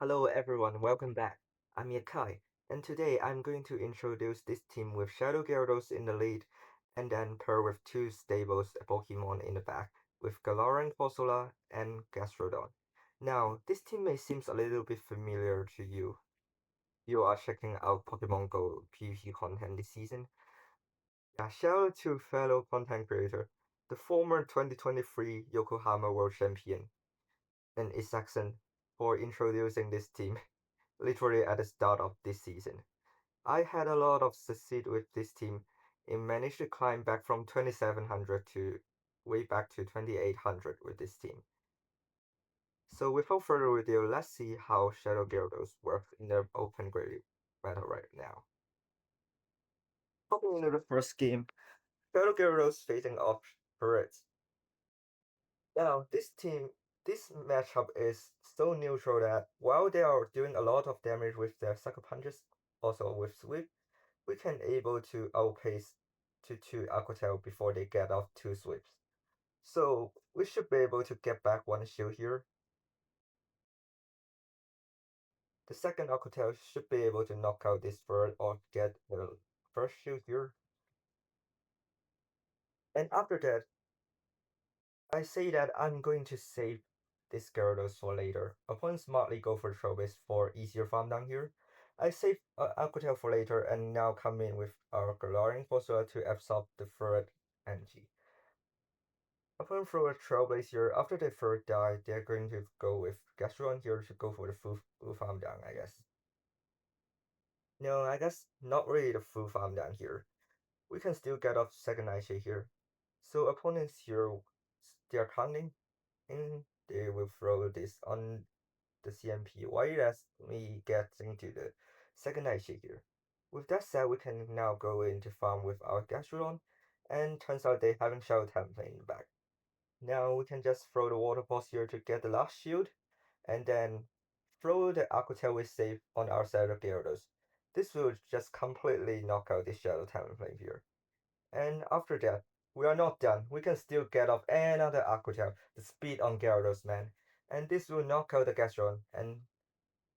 Hello everyone, welcome back. I'm Yakai, and today I'm going to introduce this team with Shadow Gyarados in the lead, and then pair with two stables Pokemon in the back, with Galarian Corsola and Gastrodon. Now, this team may seem a little bit familiar to you. You are checking out Pokemon Go PvP content this season. Yeah, shout out to fellow content creator, the former 2023 Yokohama World Champion, and Isaacson, for introducing this team literally at the start of this season. I had a lot of succeed with this team and managed to climb back from 2700 to way back to 2800 with this team. So without further ado, let's see how Shadow Gyarados works in the open grid battle right now. Hopping into the first game, Shadow Gyarados facing off Turrets. Now this matchup is so neutral that while they are doing a lot of damage with their sucker punches, also with sweep, we can able to outpace to 2 Aquatel before they get off 2 sweeps. So we should be able to get back 1 shield here. The second Aquatel should be able to knock out this third or get the first shield here. And after that, I say that I'm going to save this Gyarados for later. Opponents smartly go for Trobis for easier farm down here. I save Aquatel for later and now come in with our Galarian Fossil to absorb the third energy. Upon throw a Trailblazer, after they first die, they're going to go with Gastrodon here to go for the full farm down, I guess. No, I guess not really the full farm down here. We can still get off second Nightshade here. So opponents here, they're counting, and they will throw this on the CMP. Why does me get into the second Nightshade here? With that said, we can now go into farm with our Gastrodon, and turns out they haven't Shadow Template in the back. Now we can just throw the water pulse here to get the last shield, and then throw the Aqua Tail we save on our side of Gyarados. This will just completely knock out this Shadow Talonflame here. And after that, we are not done. We can still get off another Aqua Tail, the speed on Gyarados, man. And this will knock out the Gastron, and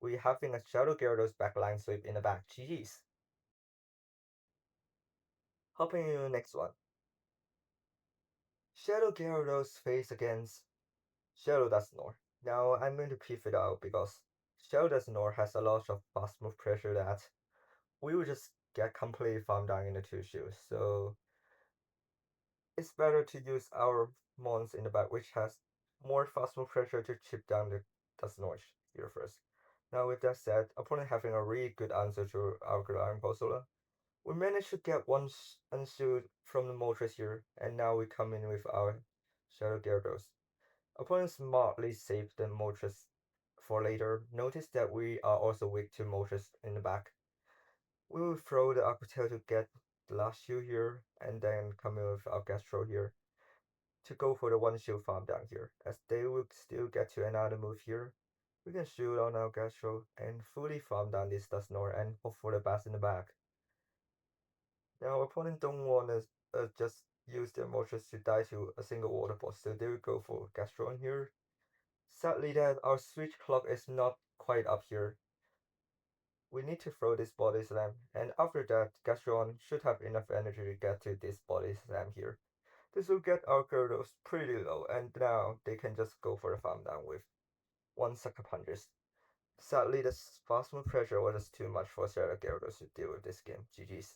we having a Shadow Gyarados backline sweep in the back. GG's. Hopping into the next one. Shadow Gyarados face against Shadow Dunsparce. Now I'm going to pivot out because Shadow Dunsparce has a lot of fast move pressure that we will just get completely farmed down in the 2 shields. So it's better to use our mons in the back which has more fast move pressure to chip down the Dunsparce here first. Now with that said, opponent having a really good answer to our Galarian Corsola. We managed to get one unshield from the Moltres here, and now we come in with our Shadow Gyarados. Opponent smartly saved the Moltres for later. Notice that we are also weak to Moltres in the back. We will throw the Aquatail to get the last shield here, and then come in with our Gastro here to go for the 1 shield farm down here. As they will still get to another move here, we can shoot on our Gastro and fully farm down this Dunsparce and hope for the best in the back. Now opponent don't want to just use their Moltres to die to a single water boss, so they will go for Gastron here. Sadly that our switch clock is not quite up here. We need to throw this body slam, and after that, Gastron should have enough energy to get to this body slam here. This will get our Gyarados pretty low, and now they can just go for the farm down with 1 sucker punches. Sadly, the fast move pressure was just too much for Shadow Gyarados to deal with this game. GG's.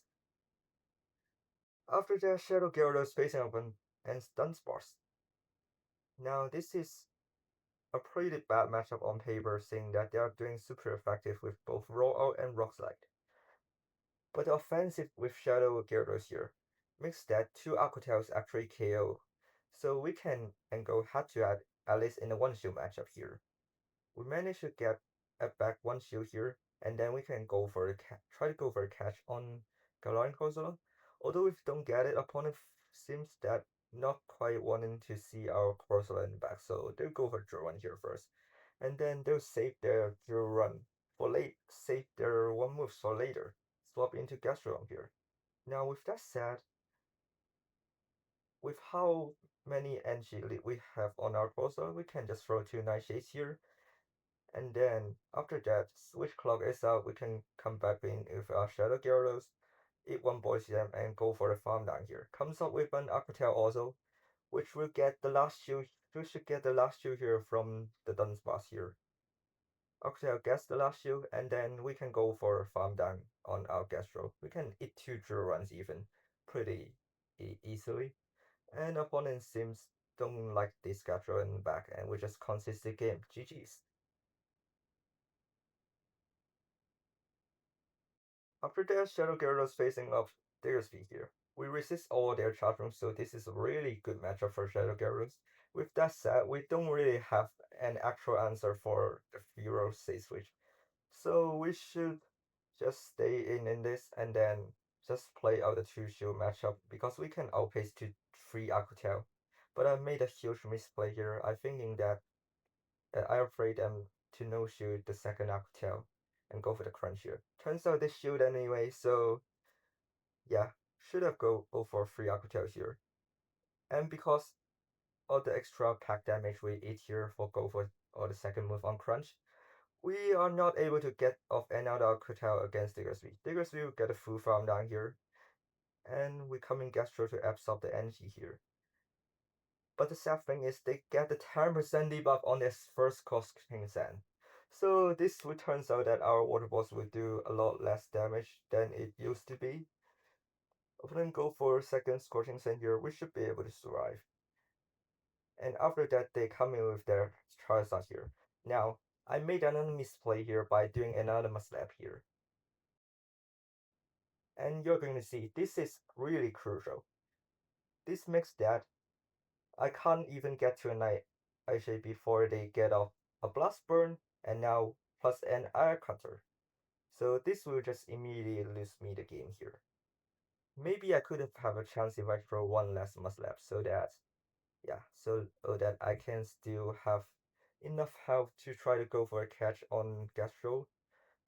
After that, Shadow Gyarados facing open and Dunsparce. Now this is a pretty bad matchup on paper, seeing that they are doing super effective with both Roll Out and Rock Slide. But the offensive with Shadow Gyarados here makes that 2 Aquatails actually KO, so we can and go head to head at least in a 1 shield matchup here. We managed to get back 1 shield here, and then we can go for the try to go for a catch on Galarian Corsola. Although if we don't get it, opponent seems that not quite wanting to see our Corsola in the back, so they'll go for draw 1 here first. And then they'll save their draw run for save their 1 moves for later. Swap into Gastrodon here. Now with that said, with how many energy we have on our Corsola, we can just throw 2 Nightshades here. And then after that, switch clock is out, we can come back in with our Shadow Gyarados, eat one Poison and go for the farm down here. Comes up with an Aqua Tail also, which will get the last shield. We should get the last shield here from the Dunsparce here. Aqua Tail gets the last shield, and then we can go for a farm down on our Gastro. We can eat two drill runs even pretty easily. And opponent seems don't like this Gastro in the back, and we just consist the game. GG's. After that, Shadow Gyarados facing up Diggersby here. We resist all their charge moves, so this is a really good matchup for Shadow Gyarados. With that said, we don't really have an actual answer for the Hero say switch. So we should just stay in this and then just play out the two shield matchup because we can outpace to 3 Aqua Tail. But I made a huge misplay here. I thinking that I afraid them to no shield the second Aqua Tail and go for the crunch here. Turns out they shield anyway, so yeah, should have go for 3 Aqua Tails here. And because all the extra pack damage we eat here for go for or the second move on crunch, we are not able to get off another Aqua Tail against Diggersby. Diggersby will get a full farm down here, and we come in Gastro to absorb the energy here. But the sad thing is they get the 10% debuff on their first King Sand. So this will turns out that our water balls will do a lot less damage than it used to be. If we then go for second Scorching Sand here, we should be able to survive. And after that, they come in with their Charizard here. Now, I made another misplay here by doing another slap here. And you're going to see, this is really crucial. This makes that I can't even get to a Night IJ before they get off a Blast Burn, and now plus an Air Cutter. So this will just immediately lose me the game here. Maybe I could have a chance if I throw one less Muslap so that yeah, so that I can still have enough health to try to go for a catch on Gastro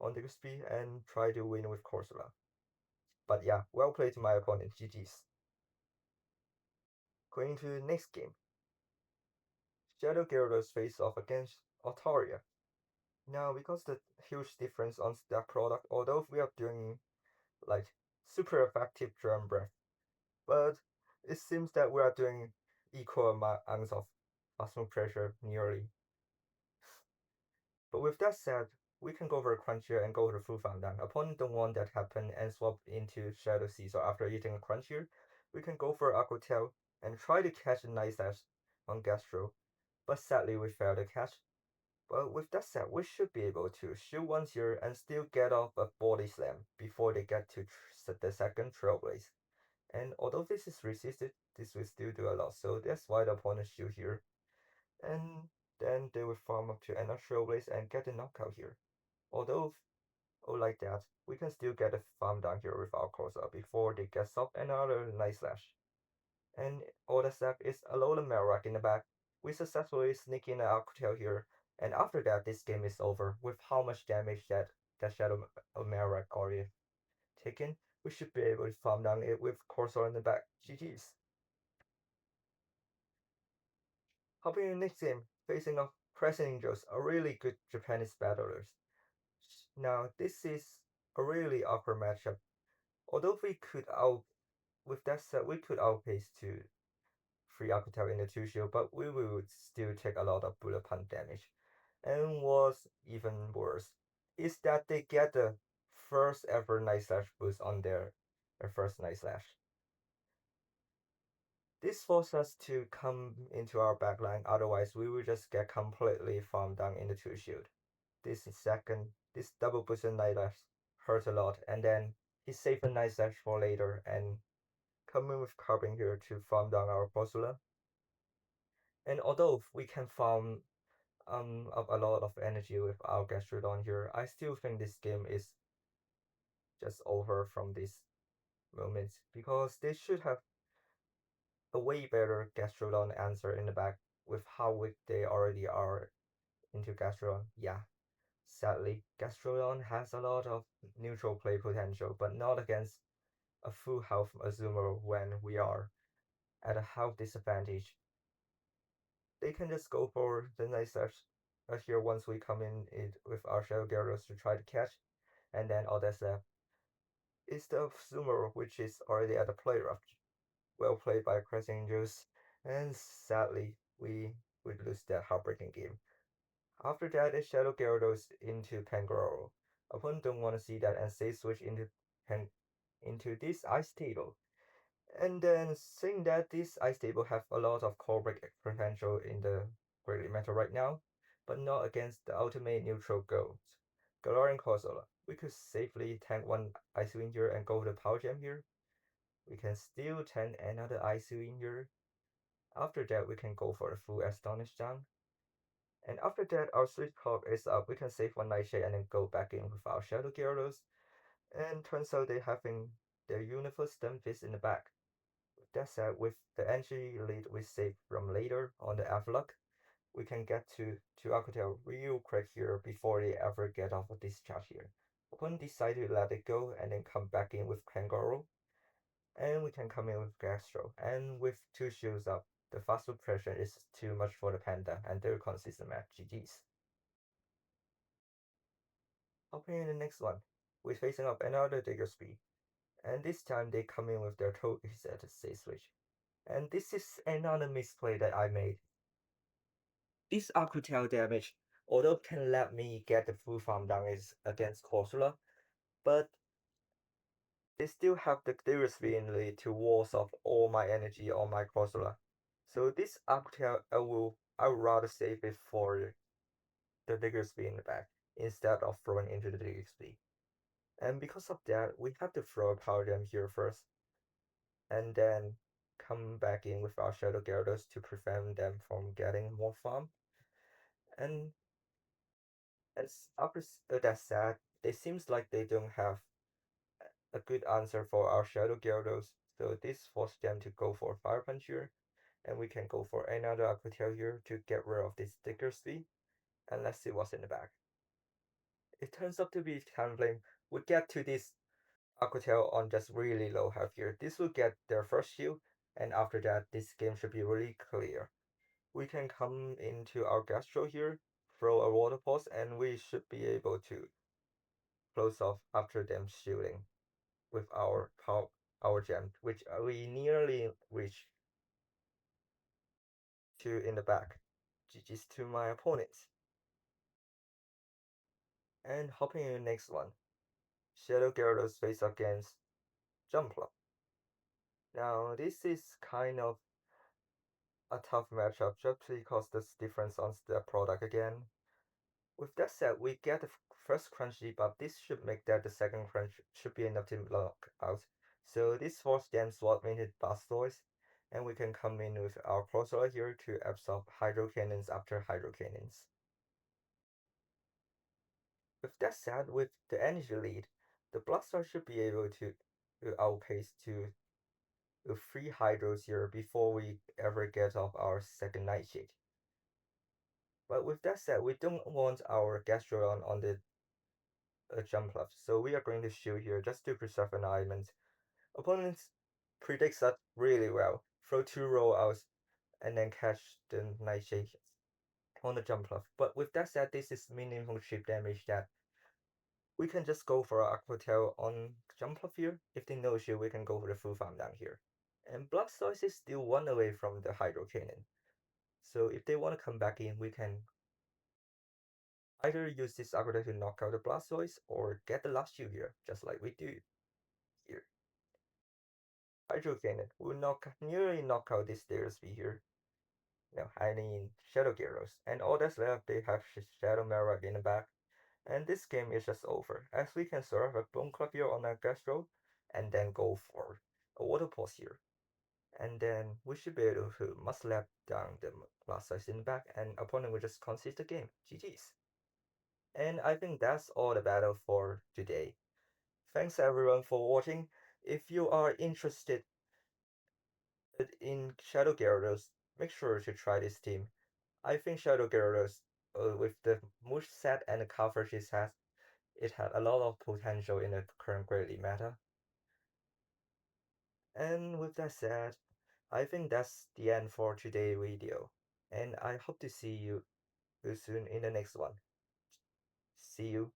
on the speed and try to win with Corsola. But yeah, well played to my opponent, GG's. Going to the next game. Shadow Gyarados face off against Altaria. Now, because the huge difference on that product, although we are doing like super effective Germ Breath, but it seems that we are doing equal amounts of plasma pressure nearly. But with that said, we can go for a crunchier and go for the full farm down. Opponent don't want that happen and swap into Shadow Caesar after eating a crunchier. We can go for Aqua Tail and try to catch a Night Slash on Gastro, but sadly we failed to catch. But with that said, we should be able to shoot once here and still get off a body slam before they get to the second Trailblaze. And although this is resisted, this will still do a lot, so that's why the opponent shoot here. And then they will farm up to another Trailblaze and get a knockout here. Although, like that, we can still get a farm down here with our Corsa before they get off another Night Slash. And all that's left is a load of Melrock in the back. We successfully sneak in an Aqua Tail here, and after that, this game is over. With how much damage that Shadow Melrock already taken, we should be able to farm down it with Corsair in the back. GG's. Hopping in the next game, facing off Crescent Angels, a really good Japanese battlers. Now, this is a really awkward matchup. Although we could out, with that said, we could outpace to 3 Aqua Tail in the 2 shield, but we would still take a lot of bullet punch damage. And what's even worse is that they get the first ever Night Slash boost on their first Night Slash. This forces us to come into our backline, otherwise we will just get completely farmed down in the 2 shield. This double boosted Night Slash hurt a lot, and then he saved a Night Slash for later and coming with Carbon here to farm down our Postula. And although we can farm up a lot of energy with our Gastrodon here, I still think this game is just over from this moment because they should have a way better Gastrodon answer in the back with how weak they already are into Gastrodon. Yeah, sadly, Gastrodon has a lot of neutral play potential, but not against a full health Azumarill when we are at a health disadvantage. They can just go for the Night Slash here once we come in it with our Shadow Gyarados to try to catch, and then all that's left is the Sumer, which is already at the play rough. Well played by Crescent Angels, and sadly, we would lose that heartbreaking game. After that, it Shadow Gyarados into Pangoro. Opponent don't want to see that and say switch into this ice table. And then saying that this ice table have a lot of core break potential in the greatly meta right now, but not against the ultimate neutral goals. Galarian Corsola. We could safely tank one Ice Wind here and go for the Power Gem here. We can still tank another Ice Wind here. After that, we can go for the full Astonish down. And after that, our Switch Clock is up. We can save one Nightshade and then go back in with our Shadow Gyarados. And turns out they having their Universe Stunfisk in the back. That said, with the energy lead we save from later on the Avaluck, we can get to Aquatail real quick here before they ever get off of discharge here. Opponent decide to let it go and then come back in with Pangoro, and we can come in with Gastro. And with two shields up, the fast food pressure is too much for the Panda, and they're consistent match. GG's. Hopping in the next one, we're facing up another Digger Speed, and this time they come in with their Togekiss set to say switch. And this is another misplay that I made. This Aquatail damage, although can let me get the full farm down is against Corsola, but they still have the ability to walls off all my energy on my Corsola. So this Aquatail I would rather save it for the Diggersby in the back instead of throwing into the Diggersby. And because of that, we have to throw a Power Gem here first, and then come back in with our Shadow Gyarados to prevent them from getting more farm. And as after that said, it seems like they don't have a good answer for our Shadow Gyarados, so this forced them to go for Fire Punch here, and we can go for another Aquatail here to get rid of this sticker speed, and let's see what's in the back. It turns out to be Talonflame. We get to this Aquatail on just really low health here. This will get their first shield, and after that, this game should be really clear. We can come into our Gastro here, throw a Water Pulse, and we should be able to close off after them shooting with our gem, which we nearly reached to in the back. GG's to my opponents. And hopping in the next one, Shadow Gyarados face against Jumpluff. Now this is kind of a tough matchup just because there's difference on the product again. With that said, we get the first crunch debuff. This should make that the second crunch should be enough to lock out. So this force them swap into Blastoise, and we can come in with our Corsola here to absorb Hydro Cannons after Hydro Cannons. With that said, with the energy lead, the Blastoise should be able to outpace to 3 Hydros here before we ever get off our second Nightshade. But with that said, we don't want our Gastrodon on the jump left, so we are going to shoot here just to preserve an element. Opponents predicts that really well. Throw 2 rollouts and then catch the Nightshade on the jump left. But with that said, this is meaningful chip damage that we can just go for Aquatail on jump left here. If they no shield, we can go for the full farm down here. And Blastoise is still 1 away from the Hydro Cannon. So if they want to come back in, we can either use this Aquatail to knock out the Blastoise or get the last shield here, just like we do here. Hydro Cannon will nearly knock out this Daresby here. No, I mean Shadow Gyarados. And all that's left, they have Shadow Mirror in the back. And this game is just over, as we can survive a Bone Club here on our Gastro, and then go for a Water Pulse here. And then we should be able to Muscle down the Blastoise in the back, and opponent will just concede the game. GG's. And I think that's all the battle for today. Thanks everyone for watching. If you are interested in Shadow Gyarados, make sure to try this team. I think Shadow Gyarados, with the move set and the coverage it has a lot of potential in the current Greatly meta. And with that said, I think that's the end for today's video. And I hope to see you you soon in the next one. See you.